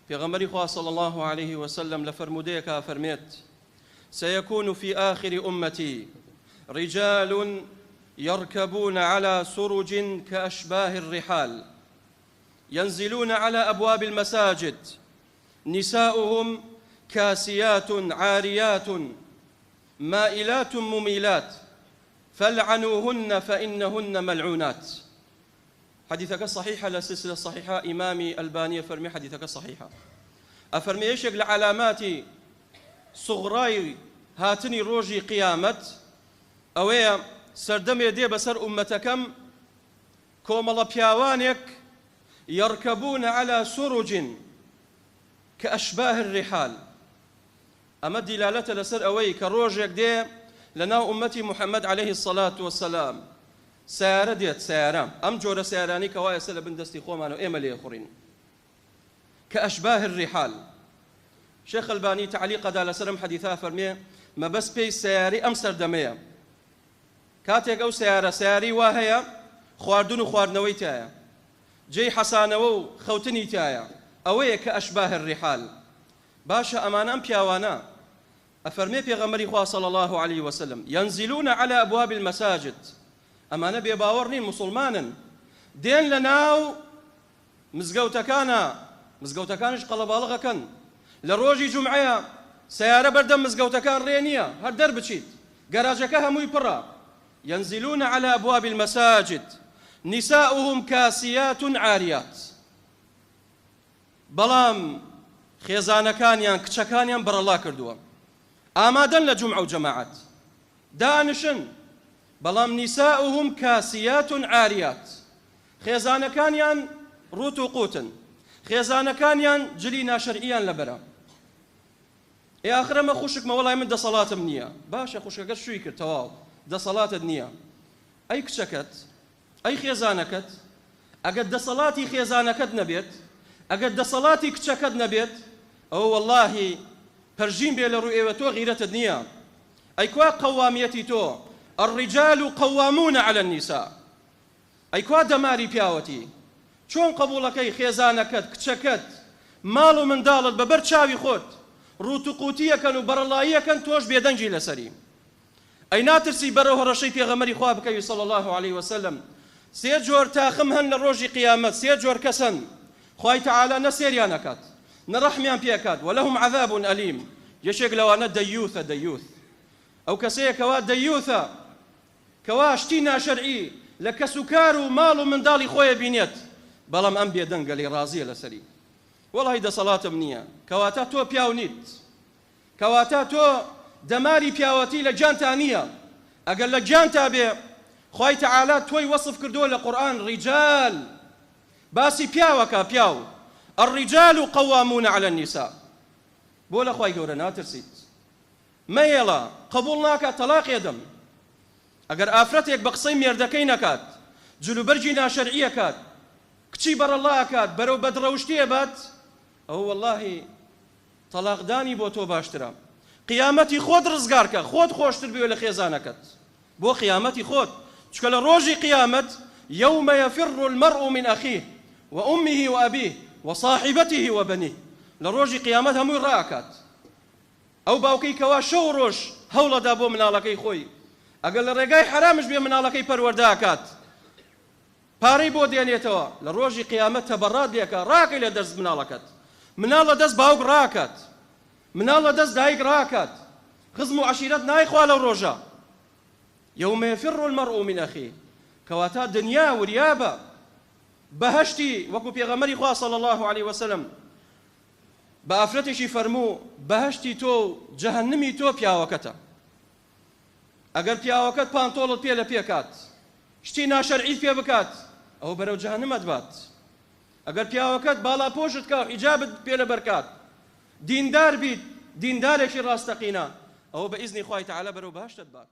پێغەمبەری خوا صلی الله عليه وسلم لفرمودەیەکە فەرمێت سيكون في آخر أمتي رجال يركبون على سرج كأشباه الرحال ينزلون على أبواب المساجد نساؤهم كاسيات عاريات مائلات مميلات فالعنوهن فإنهن ملعونات. حديثك صحيحة للسلسلة الصحيحة إمامي الباني فرمي حديثك صحيحة أفرمي إيشك لعلامات صغراي هاتني روجي قيامة أويا سردم يدي بسر أمتكم كومل بياوانك يركبون على سرج كأشباه الرحال. أما دلالة لسر أوي كروجك دي لنا أمتي محمد عليه الصلاة والسلام سيارة ديت سيارة أم جورة سياراني كوايا سلا بن دستي خومانو إيمالي أخرين كأشباه الرحال. شيخ الباني تعليق دا لسرم حديثا فرميه ما بس بي سياري أم سردمية كاتيك أو سياري واهية خواردون خواردنوي تايا جي حسانو خوتني تايا أوي كأشباه الرحال. باشا أمان أم بياوانا أفرمي بيغمري خواه صلى الله عليه وسلم ينزلون على أبواب المساجد أمان بيباورنين مسلمانا دين لناو مزقوتكانش قلبالغا كان لروجي جمعية سيارة بردم مزقوتكان رينية هر درب تشيت قراجكها موي برا ينزلون على أبواب المساجد نساؤهم كاسيات عاريات بلام خێزانەکانیان کچەکانیان بەرەڵا کردووە ئامادەن لە جومعە و جەماعەت دانشن بەڵام نیساؤهم کاسیات عاریات خێزانەکانیان ڕوت و قوتن خێزانەکانیان جلی ناشەرعیان لەبەرە ئاخرەمە خوشکمە وەڵای من دەسەڵاتم نییە باشە خوشکەکەت شووی کرد تەواو دەسەڵاتت نییە ئەی کچەکەت ئەی خێزانەکەت ئەگەر دەسەڵاتی خێزانەکەت نەبێت ئەگەر دەسەڵاتی کچەکەت نەبێت ئەوە وەڵڵاهی پەرژین بێ لە ڕوو ئێوە تۆ غیرەتت نییە ئەی کوا قەوامیەتی تۆ الرجال قوامون على النساء ئەی کوا دەماری پیاوەتی چۆن قبوڵەکەی خێزانەکەت کچەکەت ماڵ و منداڵت بەبەر چاوی خۆت ڕوت و قوتیەکەن و بەرەڵاییەکەن تۆش بێدەنگی لەسەری ئەی ناترسی بەرەو هەڕەشەی پێغەمبەری خوا بکەوی صلی الله عليه وسلم سێ جۆر تاخم هەن لە ڕۆژی قیامەت سێ جۆر کەسن خوای تعالى نسيريان أكاد نرحميان بيكاد ولهم عذاب أليم يشيك لو أنا ديوث أو كسيه كوا ديوثة كوا شتينا شرعي لك سكار مال من دالي خويا بينيت بلام أنبيا دنقلي رازية لسري والله هيدا صلاة منية كواتا تو بياونيت كواتا تو دماري بياوتي لجان تانية أقل لجان تابع خوي تعالى توي وصف كردو لقرآن رجال باسي بياوكا بياو الرجال قوامون على النساء بولا خوي قورنا ترسيت ما يلا قبولناك طلاق يدم اگر آفرتك بقصي ميردكين كات جلو برجينا شرعية كات كتشي بر الله كات برو بدروشتي بات او والله طلاق داني بو تو باشترا قيامتي خود رزقارك خود خوشتر بيو لخيزانكت بو قيامتي خود شكل روجي قيامت يوم يفر المرء من أخيه وأمه وأبيه وصاحبته وبنيه لروجي قيامتها مو راكات أو باوكي كوا شوروش هولا دابو من على خوي أقل رجاي حرامش بي من على پرورداكات باري بو ديانيتوا لروجي قيامتها براد بيكا راكي لدرس من على من الله دز باوك راكات من الله دز دايق راكات خزموا عشيرات نايخوا لروجا يوم يفر المرء من أخيه كواتا دنيا وريابة بهشتي وكو بيغمري خواه صلى الله عليه وسلم بأفرتشي فرمو بهشتي تو جهنمي تو بياوكتا اگر بياوكت بانطولت بيلا بيكات شتي ناشرعي بيا بكات او برو جهنم دبات اگر بياوكت بالا بوشت كاو حجابت بيلا بركات ديندار بيت ديندارك راستقينا او بإذن خواه تعالى برو بهشت دبات